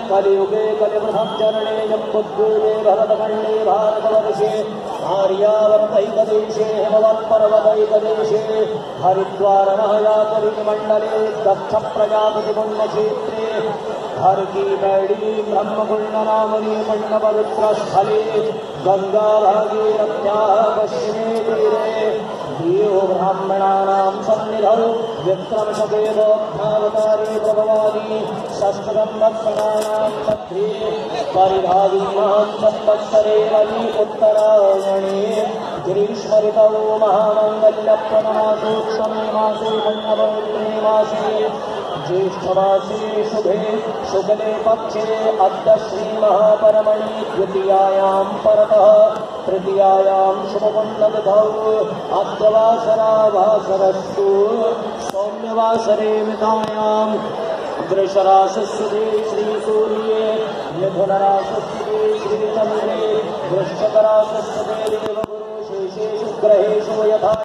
कलियुगे कलिवृहं चरणे यम्बुद्गूले भरतखण्डे भारतवर्षे आर्यावर्तैकदेशे हिमवत्पर्वतैकदेशे हरिद्वारमहयातरिमण्डले दक्षप्रजापतिपुण्यक्षेत्रे हरकी मैडी ब्रह्मकुण्डनामनी मण्डपवित्रस्थले गङ्गाभागीरथ्याः पश्चिमे तीरे यो ब्राह्मणानां सन्निधौ विक्रमशकेनोत्थावतारे प्रभवानि षष्ठसंवत्सराणां मध्ये परिभागीनां संवत्सरे वनि उत्तरायणे ग्रीष्मऋतौ महामङ्गल्यप्रदमासोत्सवे मासे पुण्यपवित्रे मासे ज्येष्ठमासे शुभे शुक्ले पक्षे अद्य श्रीमहापरमणि द्वितीयायां परतः तृतीयायां शुभपुण्यतिथौ अद्यवासरा वासरस्तु सौम्यवासरे मितायां वृषरासस्ये श्रीसूर्ये मिथुनरासस्ये श्रीचन्द्रे वृश्चिकरासस्ये देवगुरु शेषेषु ग्रहेषु यथा